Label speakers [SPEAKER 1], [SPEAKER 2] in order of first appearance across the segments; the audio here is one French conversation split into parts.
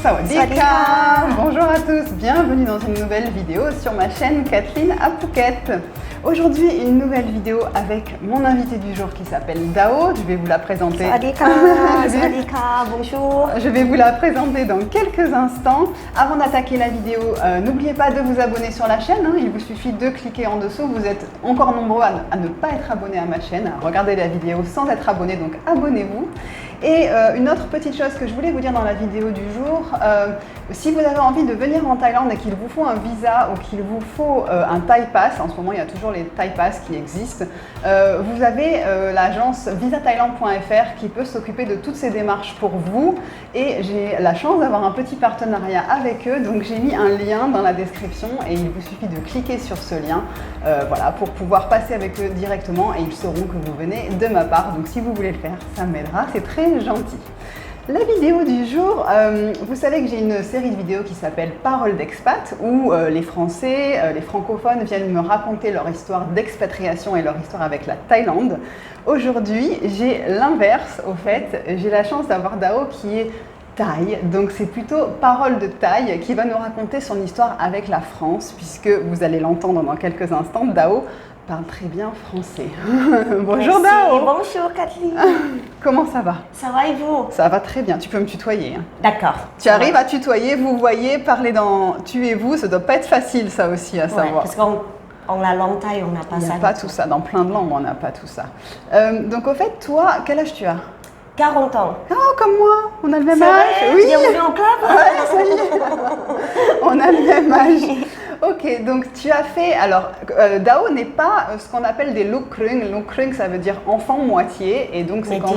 [SPEAKER 1] Sawadika. Bonjour à tous, bienvenue dans une nouvelle vidéo sur ma chaîne Kathleen à Phuket. Aujourd'hui, une nouvelle vidéo avec mon invité du jour qui s'appelle Dao. Je vais vous la présenter.
[SPEAKER 2] Sawadika, bonjour.
[SPEAKER 1] Je vais vous la présenter dans quelques instants. Avant d'attaquer la vidéo, n'oubliez pas de vous abonner sur la chaîne. Il vous suffit de cliquer en dessous. Vous êtes encore nombreux à ne pas être abonnés à ma chaîne, à regarder la vidéo sans être abonné, donc abonnez-vous. Et une autre petite chose que je voulais vous dire dans la vidéo du jour, si vous avez envie de venir en Thaïlande et qu'il vous faut un visa ou qu'il vous faut un Thai Pass, en ce moment il y a toujours les Thai Pass qui existent, vous avez l'agence visathaïlande.fr qui peut s'occuper de toutes ces démarches pour vous et j'ai la chance d'avoir un petit partenariat avec eux, donc j'ai mis un lien dans la description et il vous suffit de cliquer sur ce lien voilà, pour pouvoir passer avec eux directement et ils sauront que vous venez de ma part, donc si vous voulez le faire, ça m'aidera, c'est très gentil. La vidéo du jour, vous savez que j'ai une série de vidéos qui s'appelle Paroles d'expat où les Français, les francophones viennent me raconter leur histoire d'expatriation et leur histoire avec la Thaïlande. Aujourd'hui, j'ai l'inverse, au fait, j'ai la chance d'avoir Dao qui est Thaï, donc c'est plutôt Parole de Thaï qui va nous raconter son histoire avec la France puisque vous allez l'entendre dans quelques instants, Dao parle très bien français. Bonjour Dao.
[SPEAKER 2] Bonjour Kathleen.
[SPEAKER 1] Comment ça va?
[SPEAKER 2] Ça va et vous?
[SPEAKER 1] Ça va très bien, tu peux me tutoyer.
[SPEAKER 2] D'accord.
[SPEAKER 1] Tu arrives à tutoyer, vous voyez, parler dans tu et vous, ça doit pas être facile ça aussi à savoir.
[SPEAKER 2] Parce qu'en la langue thaï, on n'a pas ça.
[SPEAKER 1] Il n'y a pas tout ça, dans plein de langues on n'a pas tout ça. Donc au fait, toi, quel âge tu as?
[SPEAKER 2] 40 ans.
[SPEAKER 1] Oh, comme moi, on a le même
[SPEAKER 2] C'est
[SPEAKER 1] âge.
[SPEAKER 2] vrai?
[SPEAKER 1] Oui.
[SPEAKER 2] Bienvenue en club.
[SPEAKER 1] Ouais, ça y est. On a le même âge. Ok, donc tu as fait, alors Dao n'est pas ce qu'on appelle des lukrung. Lukrung, ça veut dire enfant moitié, et donc c'est quand,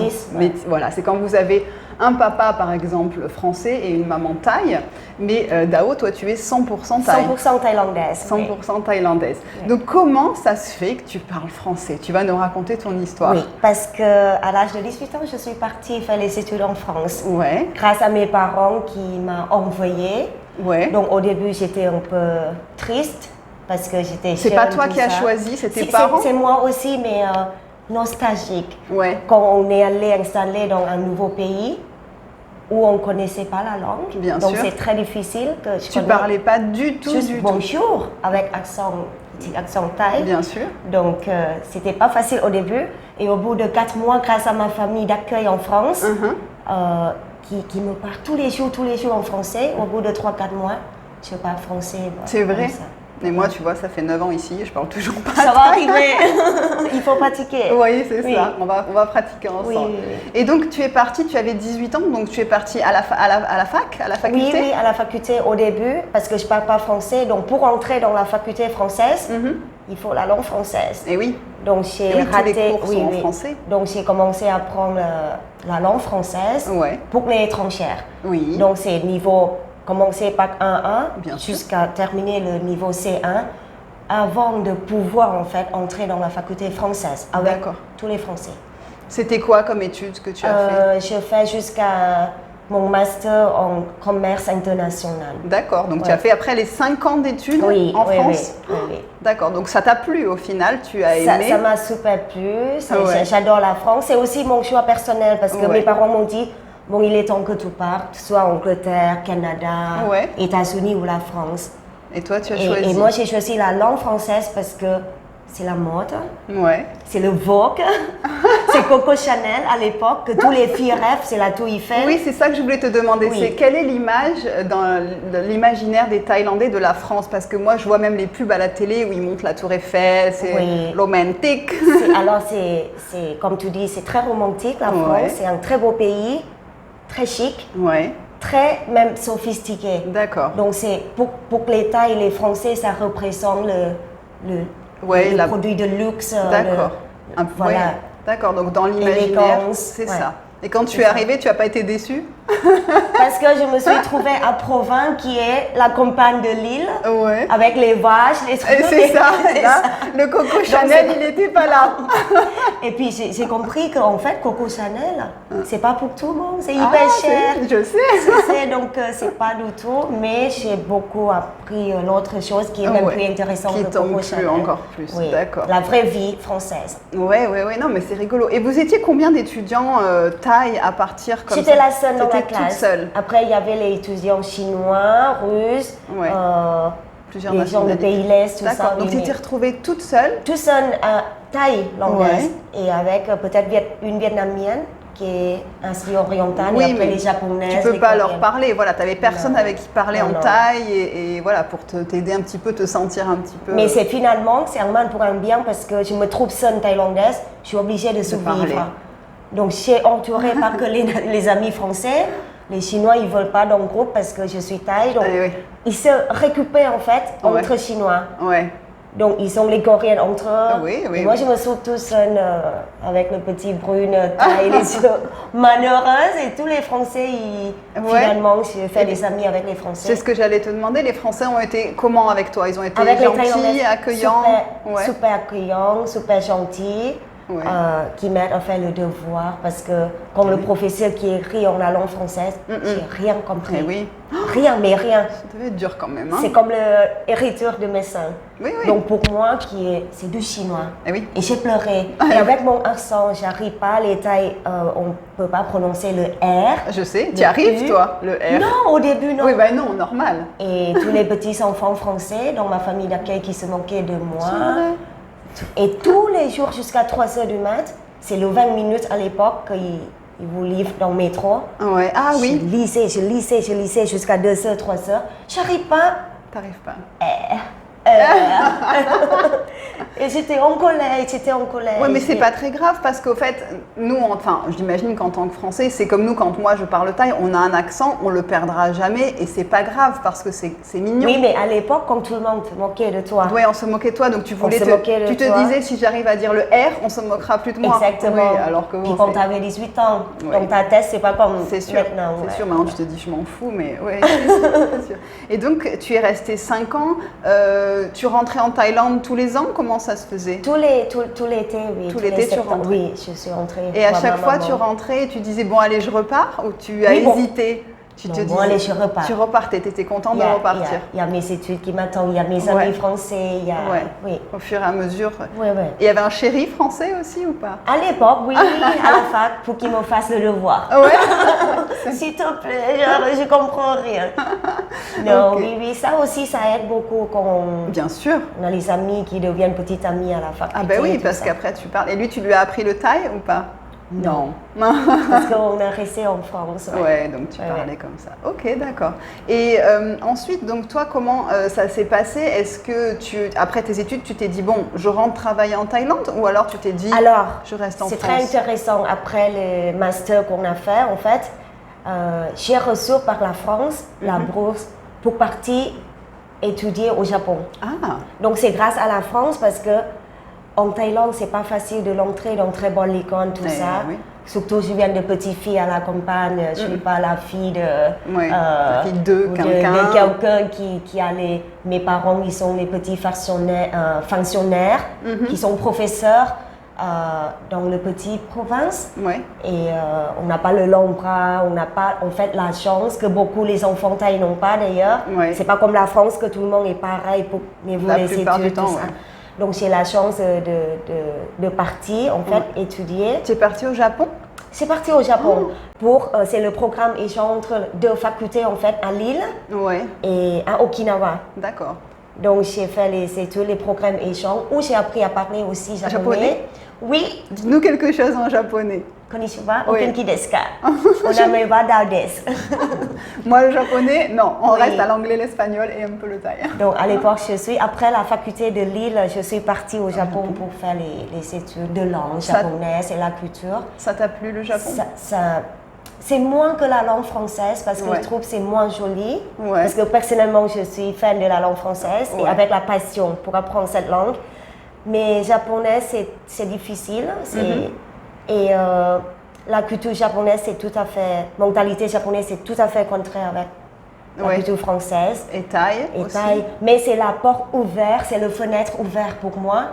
[SPEAKER 1] voilà, c'est quand vous avez un papa par exemple français et une maman thaï, mais Dao, toi tu es 100% thaï.
[SPEAKER 2] 100% thaïlandaise.
[SPEAKER 1] 100% thaïlandaise. Oui. Donc comment ça se fait que tu parles français? Tu vas nous raconter ton histoire.
[SPEAKER 2] Oui, parce qu'à l'âge de 18 ans, je suis partie faire les études en France.
[SPEAKER 1] Ouais.
[SPEAKER 2] Grâce à mes parents qui m'ont envoyée.
[SPEAKER 1] Ouais.
[SPEAKER 2] Donc au début, j'étais un peu triste parce que j'étais jeune.
[SPEAKER 1] C'est pas toi qui as choisi, c'est tes parents?
[SPEAKER 2] C'est moi aussi, mais nostalgique.
[SPEAKER 1] Ouais.
[SPEAKER 2] Quand on est allé installer dans un nouveau pays où on ne connaissait pas la langue.
[SPEAKER 1] Bien
[SPEAKER 2] donc
[SPEAKER 1] sûr.
[SPEAKER 2] c'est très difficile.
[SPEAKER 1] Tu ne parlais pas du tout,
[SPEAKER 2] juste bonjour avec petit accent thaï.
[SPEAKER 1] Bien sûr.
[SPEAKER 2] Donc c'était pas facile au début. Et au bout de 4 mois, grâce à ma famille d'accueil en France, qui me parle tous les jours en français. Au bout de 3-4 mois, je parle français.
[SPEAKER 1] C'est vrai. Et moi, tu vois, ça fait 9 ans ici et je parle toujours pas.
[SPEAKER 2] Ça va arriver. Il faut pratiquer.
[SPEAKER 1] Oui, c'est ça. On va pratiquer ensemble. Oui. Et donc, tu es partie, tu avais 18 ans, donc tu es partie à la fac, à la faculté?
[SPEAKER 2] Oui, à la faculté au début, parce que je ne parle pas français. Donc, pour entrer dans la faculté française, il faut la langue française.
[SPEAKER 1] Et oui.
[SPEAKER 2] Donc, j'ai raté.
[SPEAKER 1] Tous les cours sont en français.
[SPEAKER 2] Donc, j'ai commencé à apprendre la langue française pour les étrangères.
[SPEAKER 1] Oui.
[SPEAKER 2] Donc, c'est niveau. Commencer par 1-1 jusqu'à terminer le niveau C1 avant de pouvoir en fait entrer dans la faculté française avec tous les Français.
[SPEAKER 1] C'était quoi comme études que tu as fait?
[SPEAKER 2] Je fais jusqu'à mon master en commerce international. D'accord,
[SPEAKER 1] donc tu as fait après les 5 ans d'études en France?
[SPEAKER 2] Oui.
[SPEAKER 1] D'accord, donc ça t'a plu au final, tu as aimé?
[SPEAKER 2] Ça m'a super plu, j'adore la France, c'est aussi mon choix personnel parce que mes parents m'ont dit bon, il est temps que tu partes, soit Angleterre, Canada, États-Unis ou la France.
[SPEAKER 1] Et toi, tu as choisi?
[SPEAKER 2] Et moi, j'ai choisi la langue française parce que c'est la mode.
[SPEAKER 1] Ouais. C'est
[SPEAKER 2] le Vogue. C'est Coco Chanel à l'époque, que tous les filles rêvent, c'est la Tour Eiffel.
[SPEAKER 1] Oui, c'est ça que je voulais te demander. C'est quelle est l'image dans l'imaginaire des Thaïlandais de la France? Parce que moi, je vois même les pubs à la télé où ils montrent la Tour Eiffel, c'est romantique.
[SPEAKER 2] Alors, c'est comme tu dis, c'est très romantique la France. C'est un très beau pays. Très chic, très même sophistiqué.
[SPEAKER 1] D'accord.
[SPEAKER 2] Donc c'est pour que les Thaïs et les Français, ça représente le produit de luxe.
[SPEAKER 1] D'accord.
[SPEAKER 2] Voilà.
[SPEAKER 1] D'accord. Donc dans l'imaginaire, c'est ça. Et quand tu es arrivée, tu n'as pas été déçue?
[SPEAKER 2] Parce que je me suis trouvée à Provins, qui est la campagne de l'île, avec les vaches, les trucs.
[SPEAKER 1] C'est ça, là, le Coco Chanel, il n'était pas là.
[SPEAKER 2] Et puis j'ai compris qu'en fait, Coco Chanel, c'est pas pour tout le monde, c'est hyper cher.
[SPEAKER 1] Je sais.
[SPEAKER 2] français, donc c'est pas du tout. Mais j'ai beaucoup appris l'autre chose qui est même plus intéressante
[SPEAKER 1] que
[SPEAKER 2] Coco
[SPEAKER 1] Chanel. Encore plus,
[SPEAKER 2] oui.
[SPEAKER 1] D'accord.
[SPEAKER 2] La vraie vie française.
[SPEAKER 1] Oui, non, mais c'est rigolo. Et vous étiez combien d'étudiants thaï à partir comme ça?
[SPEAKER 2] J'étais la seule dans la classe.
[SPEAKER 1] Toute seule.
[SPEAKER 2] Après, il y avait les étudiants chinois, russes,
[SPEAKER 1] plusieurs
[SPEAKER 2] les gens de pays l'Est, tout ça.
[SPEAKER 1] D'accord, donc tu t'es retrouvée toute seule?
[SPEAKER 2] Toute seule, thaï, langlaise, et avec peut-être une vietnamienne qui est ainsi orientale, et après les japonaises.
[SPEAKER 1] Tu peux pas leur parler, voilà, tu n'avais personne avec qui parler en thaï, et voilà, pour t'aider un petit peu, te sentir un petit peu.
[SPEAKER 2] Mais c'est finalement, c'est un mal pour un bien, parce que je me trouve seule thaïlandaise, je suis obligée de survivre. Donc, je suis entourée par que les amis français. Les Chinois, ils ne veulent pas dans le groupe parce que je suis thaï. Donc, ils se récupèrent en fait entre Chinois. Donc, ils sont les Coréens entre eux. Et moi, je me trouve tout seul avec le petit brune thaï, les yeux malheureuses. Et tous les Français, finalement, je fais des amis avec les Français.
[SPEAKER 1] C'est ce que j'allais te demander. Les Français ont été comment avec toi? Ils ont été gentils, accueillants?
[SPEAKER 2] Super accueillants, super gentils. Qui m'aide à faire le devoir parce que comme le professeur qui écrit en la langue française, j'ai rien compris. Rien, mais rien.
[SPEAKER 1] Ça devait être dur quand même. Hein?
[SPEAKER 2] C'est comme l'écriture de médecin. Donc pour moi, c'est du chinois. Et j'ai pleuré. Et avec mon accent, j'arrive pas, les Thaïs, on peut pas prononcer le R.
[SPEAKER 1] Je sais, tu arrives toi, le R?
[SPEAKER 2] Non, au début, non.
[SPEAKER 1] Oui, ben non, normal.
[SPEAKER 2] Et tous les petits enfants français dans ma famille d'accueil qui se moquaient de moi. Et tous les jours jusqu'à 3h du mat, c'est le 20 minutes à l'époque qu'ils vous livrent dans le métro. Je lisais jusqu'à 2h, 3h. J'arrive pas.
[SPEAKER 1] T'arrives pas.
[SPEAKER 2] Et j'étais en colère,
[SPEAKER 1] Oui, mais c'est pas très grave parce qu'au fait, nous, enfin, j'imagine qu'en tant que Français, c'est comme nous, quand moi je parle thaï, on a un accent, on le perdra jamais et c'est pas grave parce que c'est mignon.
[SPEAKER 2] Oui, mais à l'époque, quand tout le monde se moquait de toi.
[SPEAKER 1] Oui, on se moquait de toi, donc tu voulais tu te disais, si j'arrive à dire le R, on se moquera plus de moi.
[SPEAKER 2] Exactement.
[SPEAKER 1] Oui, alors que
[SPEAKER 2] puis quand tu avais 18 ans, dans ta tête, c'est pas comme
[SPEAKER 1] c'est sûr,
[SPEAKER 2] maintenant.
[SPEAKER 1] C'est sûr, maintenant tu te dis, je m'en fous, mais oui, c'est sûr. Et donc, tu es resté 5 ans, tu rentrais en Thaïlande tous les ans, comment ça se faisait?
[SPEAKER 2] Tout l'été, oui.
[SPEAKER 1] Tout l'été, tu rentrais?
[SPEAKER 2] Oui, je suis rentrée.
[SPEAKER 1] Et à chaque fois, tu rentrais et tu disais, bon, allez, je repars? Ou tu as hésité? Tu te disais,
[SPEAKER 2] allez, je repars.
[SPEAKER 1] Tu repartais, tu étais contente de repartir?
[SPEAKER 2] Il y a mes études qui m'attendent, il y a mes amis français, il y a...
[SPEAKER 1] Au fur et à mesure.
[SPEAKER 2] Oui.
[SPEAKER 1] Et il y avait un chéri français aussi ou pas?
[SPEAKER 2] À l'époque, oui, à la fac, pour qu'il me fasse le devoir. S'il te plaît, je comprends rien. Non, oui, ça aussi, ça aide beaucoup quand
[SPEAKER 1] Bien sûr.
[SPEAKER 2] On a les amis qui deviennent petites amies à la fac.
[SPEAKER 1] Ah ben oui, parce qu'après tu parles. Et lui, tu lui as appris le thaï ou pas?
[SPEAKER 2] Non. Parce qu'on est resté en France.
[SPEAKER 1] Ouais, donc tu parlais comme ça. Ok, d'accord. Et ensuite, donc toi, comment ça s'est passé? Est-ce que après tes études, tu t'es dit, bon, je rentre travailler en Thaïlande? Ou alors tu t'es dit, je reste en France?
[SPEAKER 2] C'est très intéressant. Après le master qu'on a fait, en fait, j'ai reçu par la France la bourse pour partir étudier au Japon. Donc c'est grâce à la France parce que en Thaïlande, c'est pas facile de l'entrer dans très bonne école, tout ça. Surtout, je viens de petite fille à la campagne, je ne suis pas la fille
[SPEAKER 1] la fille de
[SPEAKER 2] quelqu'un qui a mes parents, ils sont les petits fonctionnaires qui sont professeurs dans le petit province. Et on n'a pas le long bras, on n'a pas en fait la chance que beaucoup les enfants thaïs n'ont pas d'ailleurs. C'est pas comme la France que tout le monde est pareil pour niveau les études, tout ça. Donc j'ai la chance de partir en fait étudier.
[SPEAKER 1] Tu es partie au Japon?
[SPEAKER 2] C'est parti au Japon c'est le programme échange entre 2 facultés en fait à Lille et à Okinawa.
[SPEAKER 1] D'accord.
[SPEAKER 2] Donc j'ai fait les programmes échange où j'ai appris à parler aussi japonais. Oui.
[SPEAKER 1] Dis-nous quelque chose en japonais.
[SPEAKER 2] Konnichiwa, okenki desu ka? Oname wa dao desu.
[SPEAKER 1] Moi, le japonais, non. On reste à l'anglais, l'espagnol et un peu le thaï.
[SPEAKER 2] Donc, à l'époque, après la faculté de Lille, je suis partie au Japon pour faire les études de langue japonaise et la culture. Ça
[SPEAKER 1] t'a plu, le Japon?
[SPEAKER 2] C'est moins que la langue française parce que je trouve que c'est moins joli. Parce que personnellement, je suis fan de la langue française et avec la passion pour apprendre cette langue. Mais japonais, c'est difficile. Et la culture japonaise, c'est tout à fait... Mentalité japonaise, c'est tout à fait contraire avec la culture française.
[SPEAKER 1] Et thaï aussi.
[SPEAKER 2] Mais c'est la porte ouverte, c'est le fenêtre ouvert pour moi,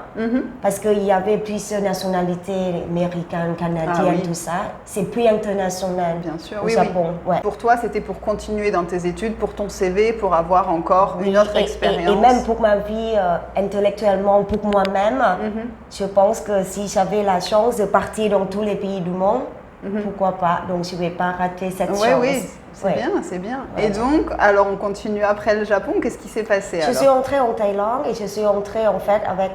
[SPEAKER 2] parce qu'il y avait plusieurs nationalités, américaines, canadiennes, tout ça. C'est plus international
[SPEAKER 1] bien sûr,
[SPEAKER 2] au Japon.
[SPEAKER 1] Oui. Pour toi, c'était pour continuer dans tes études, pour ton CV, pour avoir encore une autre expérience.
[SPEAKER 2] Et même pour ma vie intellectuellement, pour moi-même, je pense que si j'avais la chance de partir dans tous les pays du monde, pourquoi pas? Donc je ne vais pas rater cette chance.
[SPEAKER 1] Oui, c'est bien, c'est bien. Ouais. Et donc, alors on continue après le Japon, qu'est-ce qui s'est passé alors?
[SPEAKER 2] Je suis entrée en Thaïlande et je suis entrée en fait avec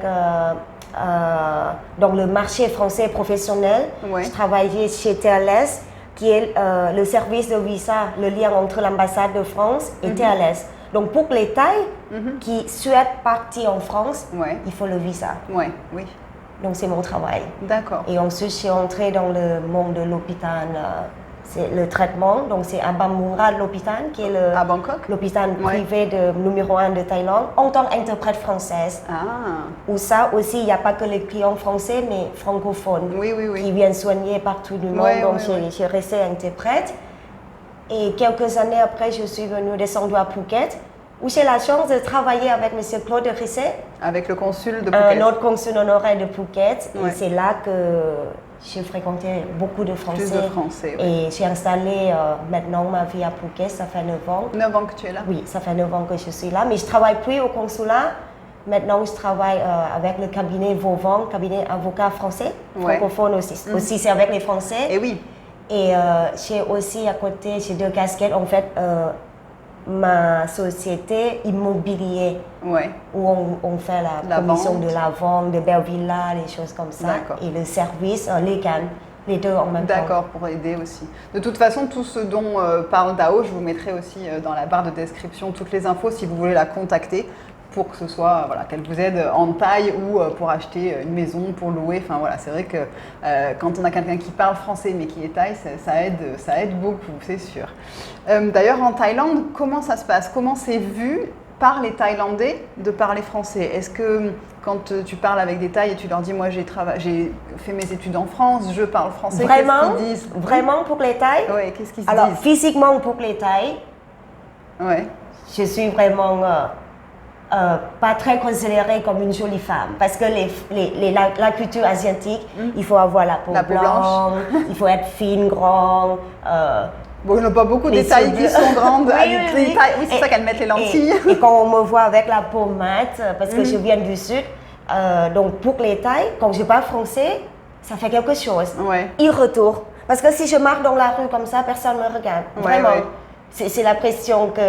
[SPEAKER 2] dans le marché français professionnel. Ouais. Je travaillais chez TLS, qui est le service de visa, le lien entre l'ambassade de France et TLS. Donc pour les Thaïs qui souhaitent partir en France, il faut le visa.
[SPEAKER 1] Oui.
[SPEAKER 2] Donc c'est mon travail.
[SPEAKER 1] D'accord.
[SPEAKER 2] Et ensuite je suis entrée dans le monde de l'hôpital, c'est le traitement. Donc c'est à Bamura l'hôpital qui est l'hôpital privé numéro 1 de Thaïlande en tant qu'interprète française. Où ça aussi il n'y a pas que les clients français mais francophones qui viennent soigner partout du monde. Donc j'ai resté interprète. Et quelques années après je suis venue descendre à Phuket, où j'ai la chance de travailler avec M. Claude Risset.
[SPEAKER 1] Avec le consul de Phuket.
[SPEAKER 2] Notre consul honoraire de Phuket. Et c'est là que j'ai fréquenté beaucoup de Français.
[SPEAKER 1] Plus de Français,
[SPEAKER 2] Et j'ai installé maintenant ma vie à Phuket, ça fait 9 ans.
[SPEAKER 1] 9 ans que tu es là?
[SPEAKER 2] Oui, ça fait 9 ans que je suis là. Mais je ne travaille plus au consulat. Maintenant, je travaille avec le cabinet Vauvant, cabinet avocat français, francophone aussi. Aussi, c'est avec les Français.
[SPEAKER 1] Et oui.
[SPEAKER 2] Et j'ai aussi à côté, j'ai 2 casquettes. En fait, ma société immobilier où on fait la commission de la vente, de belles villas, des choses comme ça. Et le service légal, les deux en même temps.
[SPEAKER 1] D'accord, pour aider aussi. De toute façon, tout ce dont parle Dao, je vous mettrai aussi dans la barre de description toutes les infos si vous voulez la contacter pour que ce soit, qu'elle vous aide en taille ou pour acheter une maison, pour louer. Enfin voilà, c'est vrai que quand on a quelqu'un qui parle français mais qui est thaï, ça aide beaucoup, c'est sûr. D'ailleurs, en Thaïlande, comment ça se passe? Comment c'est vu par les Thaïlandais de parler français? Est-ce que quand tu parles avec des Thaïs et tu leur dis, moi j'ai fait mes études en France, je parle français, qu'est-ce qu'ils disent?
[SPEAKER 2] Vraiment pour les Thaïs?
[SPEAKER 1] Oui, qu'est-ce qu'ils se disent?
[SPEAKER 2] Alors, physiquement pour les Thaïs, je suis vraiment pas très considérée comme une jolie femme. Parce que la culture asiatique, il faut avoir la peau blanche, il faut être fine, grande.
[SPEAKER 1] Bon, il n'y en a pas beaucoup des Thaïs qui sont grandes. Oui, c'est ça qu'elles mettent les lentilles.
[SPEAKER 2] Et quand on me voit avec la peau mate, parce que je viens du sud, donc pour les Thaïs, quand je parle français, ça fait quelque chose. Ils retournent. Parce que si je marche dans la rue comme ça, personne ne me regarde. Vraiment. C'est la pression que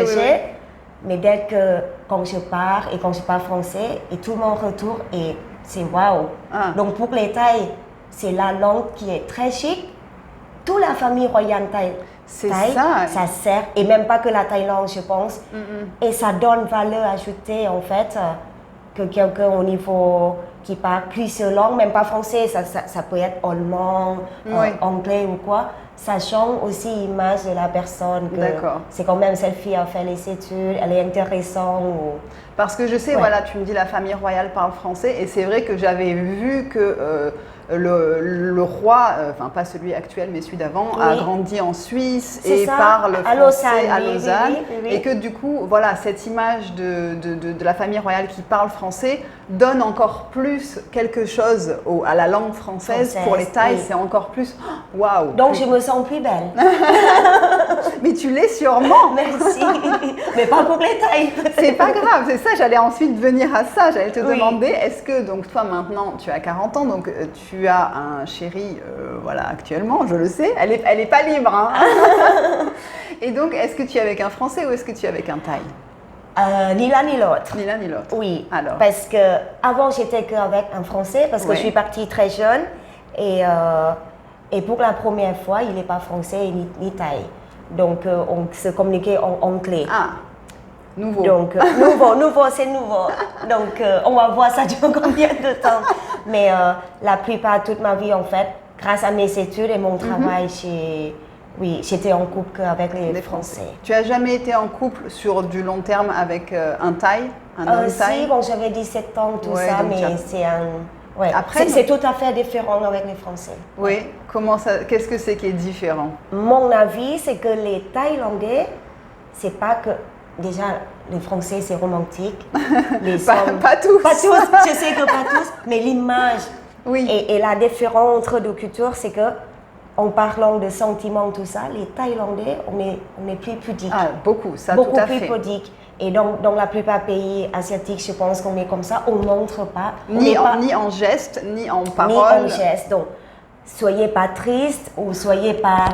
[SPEAKER 2] j'ai. Mais dès que quand je pars et quand je parle français, et tout le monde retourne et c'est waouh. Donc pour les Thaïs, c'est la langue qui est très chic. Toute la famille royale thaï, ça sert, et même pas que la Thaïlande, je pense. Et ça donne valeur ajoutée en fait, que quelqu'un au niveau qui parle plusieurs langues, même pas français, ça peut être allemand, anglais ou quoi. Ça change aussi l'image de la personne. C'est quand même cette fille a fait les études, elle est intéressante.
[SPEAKER 1] Parce que je sais, tu me dis la famille royale parle français, et c'est vrai que j'avais vu que le roi, enfin pas celui actuel mais celui d'avant, a grandi en Suisse et parle français à Lausanne. Et que du coup, cette image de la famille royale qui parle français donne encore plus quelque chose à la langue française. Pour les Thaïs, c'est encore plus waouh.
[SPEAKER 2] Donc je me sens plus belle.
[SPEAKER 1] Mais tu l'es sûrement.
[SPEAKER 2] Merci. Mais pas pour les Thaïs.
[SPEAKER 1] C'est pas grave, c'est ça, j'allais ensuite venir à ça. J'allais te demander, est-ce que donc toi maintenant tu as 40 ans, donc tu as un chéri, actuellement, je le sais, elle est pas libre. Hein. Et donc, est-ce que tu es avec un Français ou est-ce que tu es avec un Thaï?
[SPEAKER 2] Ni l'un ni l'autre.
[SPEAKER 1] Ni l'un ni l'autre.
[SPEAKER 2] Oui. Alors. Parce que avant j'étais qu'avec un Français parce que je suis partie très jeune et pour la première fois il n'est pas français ni Thaï. Donc on se communiquait en anglais.
[SPEAKER 1] Nouveau.
[SPEAKER 2] Donc, c'est nouveau. Donc, on va voir ça dure combien de temps. Mais la plupart, toute ma vie, en fait, grâce à mes études et mon travail, j'étais en couple avec les Français.
[SPEAKER 1] Tu n'as jamais été en couple sur du long terme avec un Thaï, un homme Thaï?
[SPEAKER 2] Si, bon, j'avais 17 ans, tout ça, mais c'est un... Après, c'est tout à fait différent avec les Français.
[SPEAKER 1] Oui, qu'est-ce que c'est qui est différent?
[SPEAKER 2] Mon avis, c'est que les Thaïlandais, c'est pas que déjà le français c'est romantique.
[SPEAKER 1] Pas tous.
[SPEAKER 2] Pas tous, je sais que pas tous, mais l'image.
[SPEAKER 1] Oui.
[SPEAKER 2] Et la différence entre deux cultures, c'est que en parlant de sentiments, tout ça, les Thaïlandais, on est plus pudiques.
[SPEAKER 1] Ah, beaucoup, ça
[SPEAKER 2] beaucoup
[SPEAKER 1] tout à
[SPEAKER 2] plus
[SPEAKER 1] fait.
[SPEAKER 2] pudiques. Et dans la plupart des pays asiatiques, je pense qu'on est comme ça, on ne montre pas.
[SPEAKER 1] Ni en geste, ni en parole.
[SPEAKER 2] Ni en geste. Donc, soyez pas triste ou soyez pas...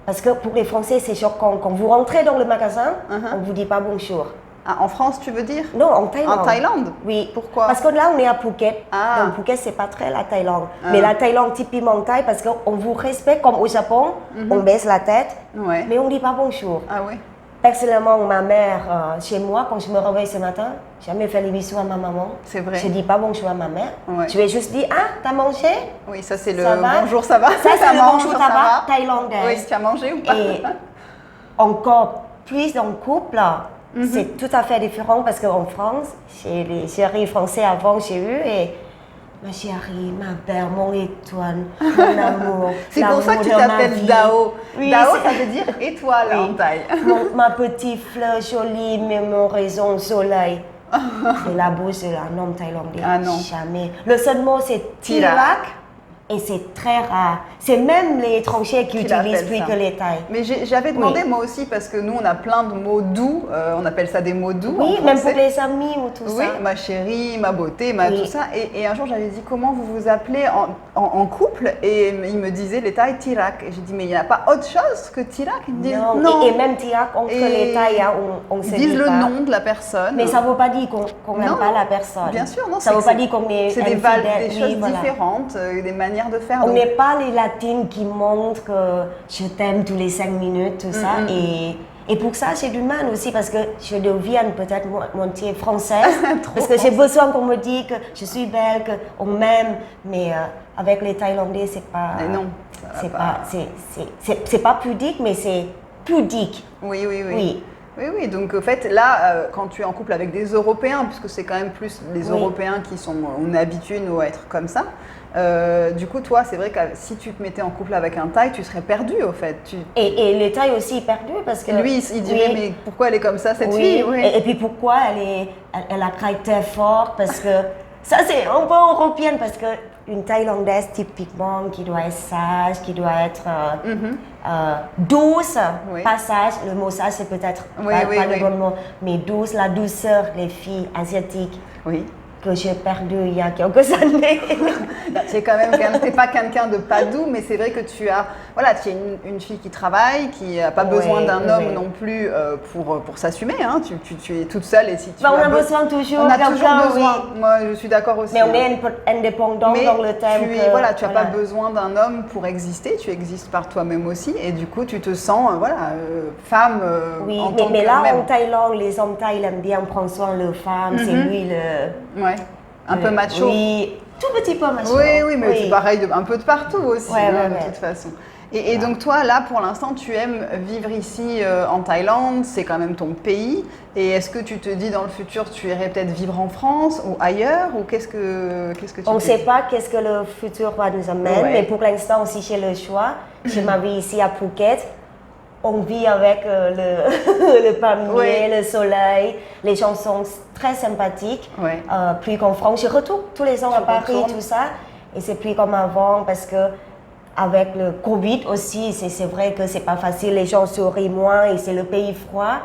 [SPEAKER 2] parce que pour les Français, c'est sûr, quand vous rentrez dans le magasin, on ne vous dit pas bonjour.
[SPEAKER 1] Ah, en France, tu veux dire?
[SPEAKER 2] Non, en Thaïlande.
[SPEAKER 1] En Thaïlande?
[SPEAKER 2] Oui.
[SPEAKER 1] Pourquoi?
[SPEAKER 2] Parce que là, on est à Phuket.
[SPEAKER 1] Ah.
[SPEAKER 2] Donc, Phuket, c'est pas très la Thaïlande. Mais la Thaïlande, typiquement Thaï, parce qu'on vous respecte, comme au Japon, on baisse la tête, mais on ne dit pas bonjour.
[SPEAKER 1] Ah oui.
[SPEAKER 2] Personnellement, ma mère, chez moi, quand je me réveille ce matin, jamais fait les bisous à ma maman.
[SPEAKER 1] C'est vrai.
[SPEAKER 2] Je ne dis pas bonjour à ma mère.
[SPEAKER 1] Ouais.
[SPEAKER 2] Je vais juste dire, ah, t'as mangé?
[SPEAKER 1] Oui, ça c'est le
[SPEAKER 2] Ça va?
[SPEAKER 1] bonjour, ça va.
[SPEAKER 2] Ça, c'est le bonjour, ça va thaïlandais.
[SPEAKER 1] Oui, tu as mangé ou pas?
[SPEAKER 2] Et encore plus dans le couple, c'est tout à fait différent parce qu'en France, chez les chéris français avant, j'ai eu et ma chérie, ma belle, mon étoile, mon amour.
[SPEAKER 1] C'est pour ça que tu t'appelles Dao.
[SPEAKER 2] Oui,
[SPEAKER 1] Dao, ça veut dire étoile en thaï.
[SPEAKER 2] Ma petite fleur jolie, mais mon raison soleil. Et la bouche de un homme thaïlandais,
[SPEAKER 1] ah non.
[SPEAKER 2] jamais. Le seul mot c'est Tirak. Et c'est très rare. C'est même les étrangers qui utilisent plus que les Thaïs.
[SPEAKER 1] Mais j'avais demandé moi aussi parce que nous on a plein de mots doux, on appelle ça des mots doux.
[SPEAKER 2] Oui, même pour les amis ou tout ça.
[SPEAKER 1] Oui, ma chérie, ma beauté, tout ça. Et un jour j'avais dit comment vous vous appelez en couple et il me disait les Thaïs Tirak. Et j'ai dit mais il n'y a pas autre chose que Tirak? Ils me disent non.
[SPEAKER 2] Et même Tirak entre les Thaïs, on se dit
[SPEAKER 1] disent le nom de la personne.
[SPEAKER 2] Mais ça ne veut pas dire qu'on n'aime pas la personne.
[SPEAKER 1] Bien sûr, non.
[SPEAKER 2] Ça ne veut pas dire qu'on est
[SPEAKER 1] c'est des choses différentes, des manières de faire.
[SPEAKER 2] On n'est pas les latines qui montrent que je t'aime tous les 5 minutes, tout ça. Et pour ça, j'ai du mal aussi parce que je deviens peut-être moitié française. Parce que j'ai besoin qu'on me dise que je suis belle, qu'on m'aime. Mais avec les Thaïlandais, c'est pas.
[SPEAKER 1] Mais non.
[SPEAKER 2] C'est pas pudique, mais c'est pudique.
[SPEAKER 1] Oui. Oui, donc en fait là, quand tu es en couple avec des Européens, puisque c'est quand même plus les Européens qui sont, on est habitués nous à être comme ça, du coup toi c'est vrai que si tu te mettais en couple avec un Thaï, tu serais perdu au fait.
[SPEAKER 2] Et le Thaï aussi perdu parce que...
[SPEAKER 1] Lui il dirait mais pourquoi elle est comme ça cette fille?
[SPEAKER 2] Et puis pourquoi elle a caractère fort parce que ça c'est un peu européenne parce que une Thaïlandaise typiquement qui doit être sage, qui doit être douce, pas sage, le mot sage c'est peut-être pas le bon mot, mais douce, la douceur, les filles asiatiques que j'ai perdu il y a quelques années.
[SPEAKER 1] T'es pas quelqu'un de pas doux, mais c'est vrai que tu es une fille qui travaille, qui n'a pas besoin d'un homme non plus pour s'assumer. Hein. Tu es toute seule et si tu
[SPEAKER 2] on a besoin toujours.
[SPEAKER 1] On a toujours besoin. Moi, je suis d'accord aussi.
[SPEAKER 2] Mais on est indépendant dans le thème.
[SPEAKER 1] Tu n'as pas besoin d'un homme pour exister. Tu existes par toi-même aussi, et du coup, tu te sens femme. En tant
[SPEAKER 2] mais là,
[SPEAKER 1] même.
[SPEAKER 2] en Thaïlande, les hommes thaïs aiment bien prendre soin de leurs femmes. C'est lui le.
[SPEAKER 1] Un peu macho.
[SPEAKER 2] Oui, tout petit peu macho.
[SPEAKER 1] Oui, mais c'est pareil un peu de partout aussi, de toute façon. Et donc toi, là, pour l'instant, tu aimes vivre ici en Thaïlande, c'est quand même ton pays. Et est-ce que tu te dis dans le futur, tu irais peut-être vivre en France ou ailleurs? Ou qu'est-ce que tu
[SPEAKER 2] On ne sait pas qu'est-ce que le futur va nous amener, mais pour l'instant, si j'ai le choix, je m'habille ici à Phuket. On vit avec le palmier, le soleil, les gens sont très sympathiques. Plus qu'en France, je retourne tous les ans à Paris, tout ça, et c'est plus comme avant parce que avec le Covid aussi, c'est vrai que c'est pas facile, les gens sourient moins et c'est le pays froid.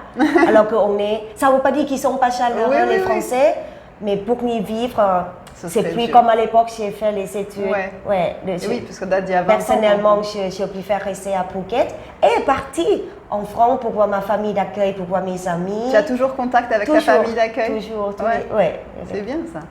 [SPEAKER 2] Alors qu'on est, ça ne veut pas dire qu'ils sont pas chaleureux les Français, mais pour y vivre. C'est plus comme à l'époque, j'ai fait les études.
[SPEAKER 1] Oui, parce que date d'il y a 20 ans.
[SPEAKER 2] Personnellement, je préfère rester à Phuket et partir en France pour voir ma famille d'accueil, pour voir mes amis.
[SPEAKER 1] Tu as toujours contact avec ta famille d'accueil?
[SPEAKER 2] Toujours.
[SPEAKER 1] C'est bien ça.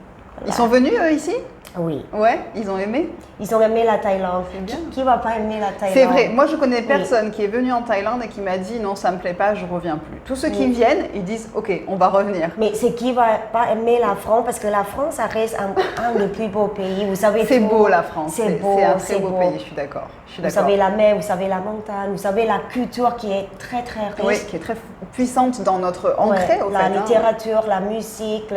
[SPEAKER 1] Ils sont venus ici?
[SPEAKER 2] Oui.
[SPEAKER 1] Ouais, ils ont aimé?
[SPEAKER 2] Ils ont aimé la Thaïlande.
[SPEAKER 1] C'est bien.
[SPEAKER 2] Qui ne va pas aimer la Thaïlande?
[SPEAKER 1] C'est vrai. Moi, je connais personne qui est venu en Thaïlande et qui m'a dit non, ça me plaît pas, je reviens plus. Tous ceux qui viennent, ils disent ok, on va revenir.
[SPEAKER 2] Mais c'est qui va pas aimer la France parce que la France, ça reste un des plus beaux pays. Vous savez.
[SPEAKER 1] C'est beau la France.
[SPEAKER 2] C'est beau.
[SPEAKER 1] C'est un très beau pays. Je suis d'accord.
[SPEAKER 2] Vous savez la mer, vous savez la montagne, vous savez la culture qui est très très riche.
[SPEAKER 1] Oui, qui est très puissante dans notre ancré au fait.
[SPEAKER 2] La littérature, la musique.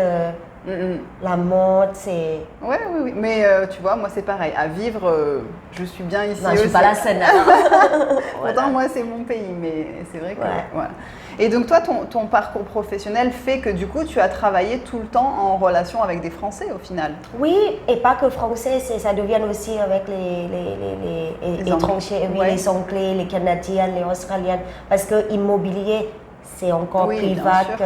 [SPEAKER 2] La mode, c'est...
[SPEAKER 1] Ouais, oui, oui. Mais tu vois, moi c'est pareil. À vivre, je suis bien ici
[SPEAKER 2] Non,
[SPEAKER 1] aussi.
[SPEAKER 2] je suis pas la seule.
[SPEAKER 1] Pourtant, moi c'est mon pays, mais c'est vrai que... Voilà. Et donc toi, ton parcours professionnel fait que du coup, tu as travaillé tout le temps en relation avec des Français au final.
[SPEAKER 2] Oui, et pas que français, ça devient aussi avec les étrangers, oui, les Anglais, les Canadiens, les Australiens, parce que l'immobilier, c'est encore privat que...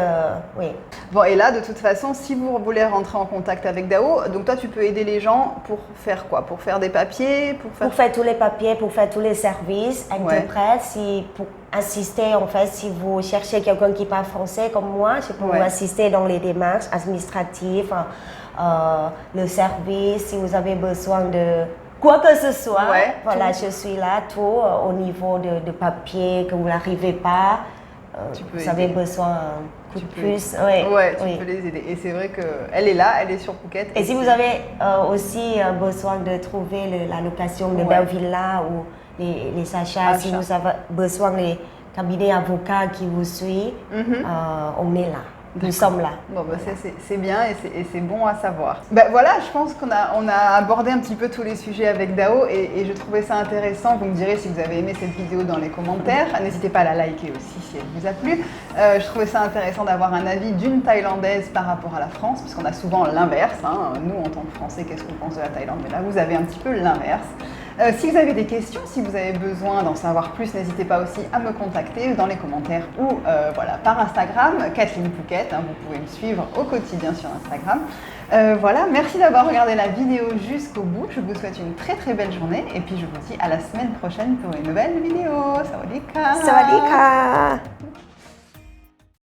[SPEAKER 2] Oui.
[SPEAKER 1] Bon, et là, de toute façon, si vous voulez rentrer en contact avec Dao, donc toi, tu peux aider les gens pour faire quoi? Pour faire des papiers?
[SPEAKER 2] Pour faire tous les papiers, pour faire tous les services, interprète, pour assister, en fait, si vous cherchez quelqu'un qui parle français comme moi, je peux vous assister dans les démarches administratives, le service, si vous avez besoin de quoi que ce soit. Voilà, je suis là, tout au niveau de papier, que vous n'arrivez pas. Vous avez besoin un coup de plus.
[SPEAKER 1] Tu peux les aider. Et c'est vrai qu'elle est là, elle est sur Phuket.
[SPEAKER 2] Et si vous avez aussi besoin de trouver la location de belles villas ou les achats, si vous avez besoin des cabinets avocats qui vous suivent, on est là. Nous sommes là.
[SPEAKER 1] Bon, bah, c'est bien et c'est bon à savoir. Ben voilà, je pense qu'on a abordé un petit peu tous les sujets avec Dao et je trouvais ça intéressant. Vous me direz si vous avez aimé cette vidéo dans les commentaires. N'hésitez pas à la liker aussi si elle vous a plu. Je trouvais ça intéressant d'avoir un avis d'une Thaïlandaise par rapport à la France, parce qu'on a souvent l'inverse. Nous, en tant que Français, qu'est-ce qu'on pense de la Thaïlande? Mais là, vous avez un petit peu l'inverse. Si vous avez des questions, si vous avez besoin d'en savoir plus, n'hésitez pas aussi à me contacter dans les commentaires ou par Instagram, Kathleen Phuket. Vous pouvez me suivre au quotidien sur Instagram. Voilà, merci d'avoir regardé la vidéo jusqu'au bout. Je vous souhaite une très très belle journée et puis je vous dis à la semaine prochaine pour une nouvelle vidéo. Sawadee ka.
[SPEAKER 2] Sawadee ka.